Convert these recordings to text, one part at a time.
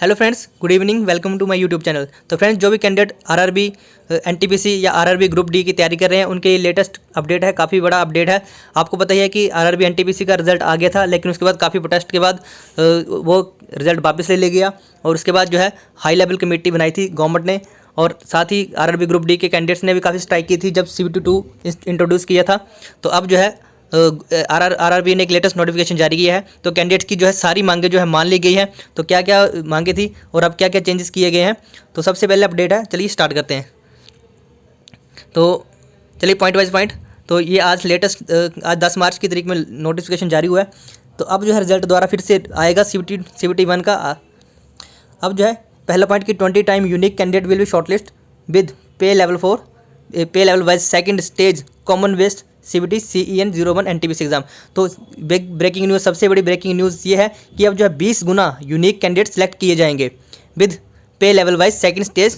Hello friends, good evening. Welcome to my YouTube channel. तो friends, जो भी candidate RRB, NTPC या RRB group D की तैयारी कर रहे हैं उनके लेटेस्ट अपडेट है, काफ़ी बड़ा अपडेट है। आपको पता ही है कि आरआरबी एनटीपीसी का रिजल्ट आ गया था, लेकिन उसके बाद काफ़ी प्रोटेस्ट के बाद वो रिजल्ट वापस ले गया। और उसके बाद जो है हाई लेवल कमेटी बनाई थी गवर्नमेंट ने, और साथ ही आरआरबी ग्रुप डी के कैंडिडेट्स ने भी काफ़ी स्ट्राइक की थी जब CBT-2 इंट्रोड्यूस किया था। तो अब जो है आरआरबी ने एक लेटेस्ट नोटिफिकेशन जारी किया है। तो कैंडिडेट्स की जो है सारी मांगे जो है मान ली गई हैं। तो क्या क्या मांगे थी और अब क्या क्या चेंजेस किए गए हैं, तो सबसे पहले अपडेट है, चलिए स्टार्ट करते हैं। तो चलिए पॉइंट वाइज पॉइंट। तो ये आज लेटेस्ट आज 10 मार्च की तारीख में नोटिफिकेशन जारी हुआ है। तो अब जो है रिजल्ट द्वारा फिर से आएगा CBT-1 का। अब जो है पहला पॉइंट कि 20 time unique candidate will be shortlist with pay level wise second stage common west CBT CEN 01 NTPC exam. तो ब्रेकिंग न्यूज़, सबसे बड़ी ब्रेकिंग न्यूज़ ये है कि अब जो है 20 गुना यूनिक कैंडिडेट सेलेक्ट किए जाएंगे with pay level wise second stage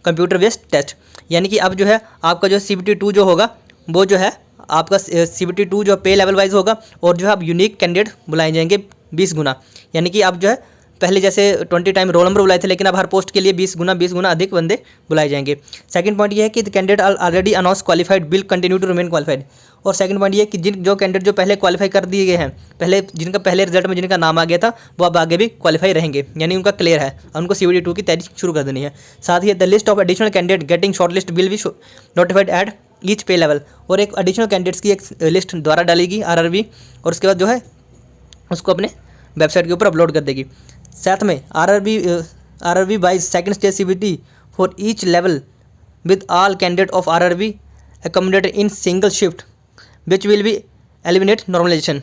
computer based test. यानी कि अब जो है आपका जो CBT-2 जो होगा वो जो है आपका CBT-2 जो पे लेवल वाइज होगा, और जो है अब यूनिक कैंडिडेट बुलाए जाएंगे 20 गुना। यानी कि अब जो है पहले जैसे 20 टाइम रोल नंबर बुलाए थे, लेकिन अब हर पोस्ट के लिए 20 गुना अधिक बंदे बुलाए जाएंगे। सेकंड पॉइंट ये है कि the candidate already announce qualified will continue to remain qualified. और सेकंड पॉइंट ये है कि जो कैंडिडेट जो पहले क्वालिफाई कर दिए गए हैं, पहले जिनका पहले रिजल्ट में जिनका नाम आ गया था, वो अब आगे भी क्वालिफाई रहेंगे, यानी उनका क्लियर है और उनको CBT-2 की तैयारी शुरू कर देनी है। साथ ही the list of additional candidate getting short list will be notified at each pay level. और एक एडिशनल कैंडिडेट्स की एक लिस्ट द्वारा डालेगी आरआरबी, और उसके बाद जो है उसको अपने वेबसाइट के ऊपर अपलोड कर देगी। साथ में RRB wise second stage CBT for each level with all candidate of RRB accommodated in single shift which will be eliminate normalization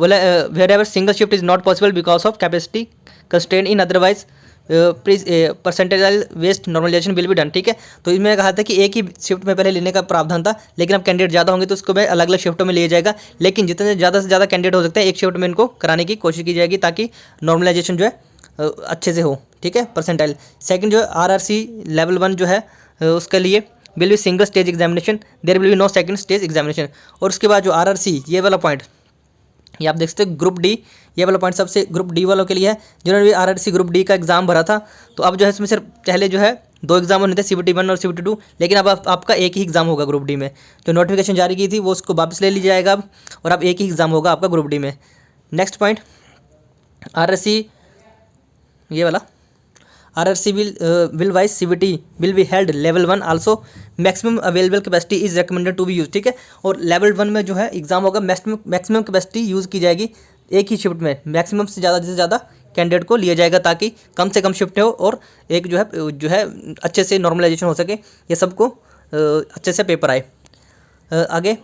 wherever single shift is not possible because of capacity constraint in otherwise percentage based normalization will be done. ठीक है, तो इसमें कहा था कि एक ही shift में पहले लेने का प्रावधान था, लेकिन अब कैंडिडेट ज़्यादा होंगे तो उसको मैं अलग अलग शिफ्टों में लिया जाएगा, लेकिन जितने ज़्यादा से ज़्यादा कैंडिडेट हो सकते हैं एक शिफ्ट में इनको कराने की कोशिश की जाएगी ताकि नॉर्मलाइजेशन जो है अच्छे से हो। ठीक है, परसेंटाइल। सेकंड जो है RRC लेवल 1 जो है उसके लिए will be single stage examination, there will be no second stage examination. और उसके बाद जो RRC ये वाला पॉइंट, ये आप देख सकते हो ग्रुप डी, ये वाला पॉइंट सबसे ग्रुप डी वालों के लिए है जिन्होंने भी RRC ग्रुप डी का एग्जाम भरा था। तो अब जो है इसमें सिर्फ पहले जो है 2 एग्जाम होने थे, CBT-1 और CBT-2, लेकिन अब आपका एक ही एग्जाम होगा ग्रुप डी में। जो नोटिफिकेशन जारी की थी वो उसको वापस ले लिया जाएगा अब, और अब एक ही एग्जाम होगा आपका ग्रुप डी में। नेक्स्ट पॉइंट RRC ये वाला RRC will wise CBT will be held level 1 also maximum available capacity is recommended to be used। ठीक है, और लेवल 1 में जो है एग्जाम होगा, मैक्सिमम कैपेसिटी यूज़ की जाएगी एक ही शिफ्ट में, मैक्सिमम से ज़्यादा कैंडिडेट को लिया जाएगा ताकि कम से कम शिफ्ट हो और एक जो है अच्छे से नॉर्मलाइजेशन हो सके, ये सबको अच्छे से पेपर आए। आगे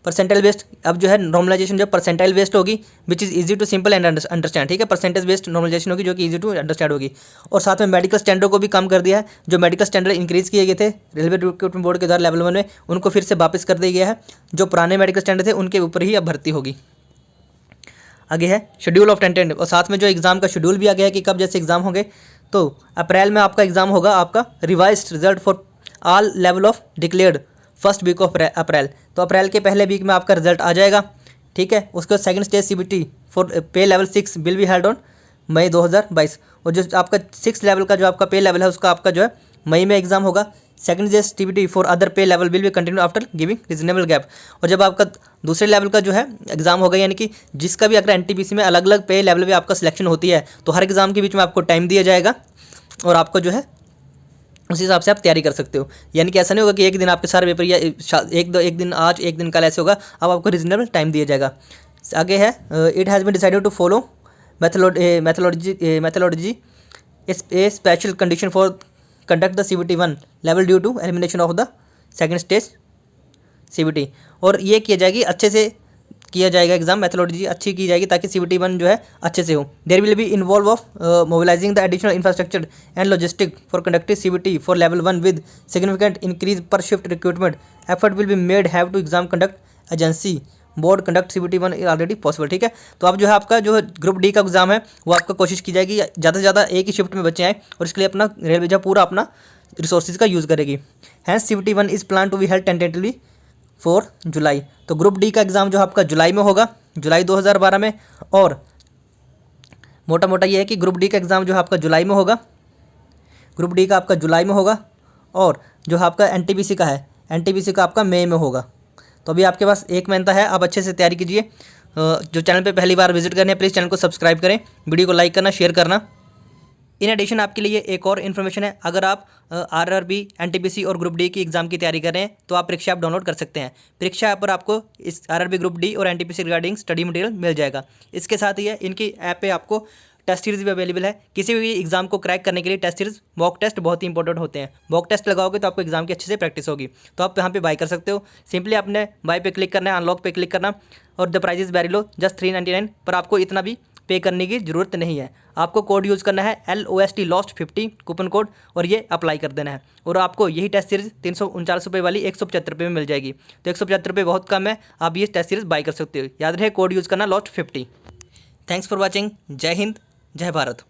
परसेंटाइल बेस्ड, अब जो है नॉर्मलाइजेशन जो परसेंटाइल बेस्ड होगी which is easy to simple and understand. ठीक है, परसेंटेज बेस्ड नॉर्मलाइजेशन होगी जो कि इजी टू अंडरस्टैंड होगी। और साथ में मेडिकल स्टैंडर्ड को भी कम कर दिया है। जो मेडिकल स्टैंडर्ड इंक्रीज़ किए गए थे रेलवे रिक्रूटमेंट बोर्ड के द्वारा लेवल 1 में, उनको फिर से वापस कर दिया गया है। जो पुराने मेडिकल स्टैंडर्ड थे उनके ऊपर ही अब भर्ती होगी। आगे है शेड्यूल ऑफ टेंटेंट, और साथ में जो एग्ज़ाम का शेड्यूल भी आ गया है कि कब जैसे एग्ज़ाम होंगे। तो अप्रैल में आपका एग्ज़ाम होगा, आपका revised result for all level of declared first week of April. तो अप्रैल के पहले वीक में आपका रिजल्ट आ जाएगा। ठीक है, उसके बाद second stage CBT for pay level 6 will be held on May 2022। और जो आपका 6 लेवल का जो आपका पे लेवल है उसका आपका जो है मई में एग्जाम होगा। Second stage CBT for other pay level will be continue after giving reasonable gap. और जब आपका दूसरे लेवल का जो है एग्जाम होगा, यानी कि जिसका भी अगर NTPC में अलग अलग पे लेवल में आपका सिलेक्शन होती है, तो हर एग्जाम के बीच में आपको टाइम दिया जाएगा और आपको जो है उस हिसाब से आप तैयारी कर सकते हो। यानी कि ऐसा नहीं होगा कि एक दिन आपके सारे पेपर या एक दिन आज एक दिन कल ऐसे होगा, अब आपको रीजनेबल टाइम दिया जाएगा। आगे है it has been decided to follow methodology a special condition for conduct the CBT-1 level due to elimination of the second stage CBT। और ये किया जाएगी, अच्छे से किया जाएगा एग्जाम, मैथोलॉजी अच्छी की जाएगी ताकि CBT-1 जो है अच्छे से हो। There will be involve of mobilising the additional infrastructure and logistic for conducting CBT for level 1 with significant increase per shift recruitment effort will be made have to exam conduct agency board conduct CBT-1 is already possible. ठीक है, तो अब जो है आपका जो group D का exam है वो आपका कोशिश की जाएगी ज़्यादा से ज़्यादा एक ही शिफ्ट में बच्चे आए, और इसके लिए अपना रेलवे जो पूरा अपना रिसोर्सेज का यूज़ करेगी। Hence CBT-1 is plan to be held tentatively 4 July. तो ग्रुप डी का एग्ज़ाम जो आपका जुलाई में होगा, जुलाई 2012 में, और मोटा मोटा ये है कि ग्रुप डी का एग्ज़ाम जो है आपका जुलाई में होगा, ग्रुप डी का आपका जुलाई में होगा, और जो आपका एनटीपीसी का है, एनटीपीसी का आपका मई में होगा। तो अभी आपके पास 1 महीना है, आप अच्छे से तैयारी कीजिए। जो चैनल पे पहली बार विजिट करने हैं प्लीज़ चैनल को सब्सक्राइब करें, वीडियो को लाइक करना, शेयर करना। इन एडिशन आपके लिए एक और इन्फॉर्मेशन है, अगर आप आरआरबी, एनटीपीसी और ग्रुप डी की एग्ज़ाम की तैयारी कर रहे हैं तो आप परीक्षा ऐप डाउनलोड कर सकते हैं। परीक्षा ऐप पर आपको इस आरआरबी, ग्रुप डी और एनटीपीसी रिगार्डिंग स्टडी मटेरियल मिल जाएगा। इसके साथ ही इनकी ऐप पे आपको टेस्ट सीरीज भी अवेलेबल है। किसी भी एग्जाम को क्रैक करने के लिए टेस्ट सीरीज, मॉक टेस्ट बहुत ही इंपॉर्टेंट होते हैं। मॉक टेस्ट लगाओगे तो आपको एग्जाम की अच्छे से प्रैक्टिस होगी। तो आप यहाँ पे बाय कर सकते हो। सिंपली आपने बाय पे क्लिक करना है, अनलॉक पे क्लिक करना, और the price is very low, just 399। पर आपको इतना भी पे करने की ज़रूरत नहीं है। आपको कोड यूज़ करना है LOST लॉस्ट 50 कूपन कोड, और ये अप्लाई कर देना है। और आपको यही टेस्ट सीरीज़ 339 रुपये वाली 175 रुपये में मिल जाएगी। तो 175 रुपये बहुत कम है, आप ये टेस्ट सीरीज़ बाय कर सकते हो। याद रहे कोड यूज़ करना लॉस्ट 50। Thanks for watching. जय हिंद, जय भारत।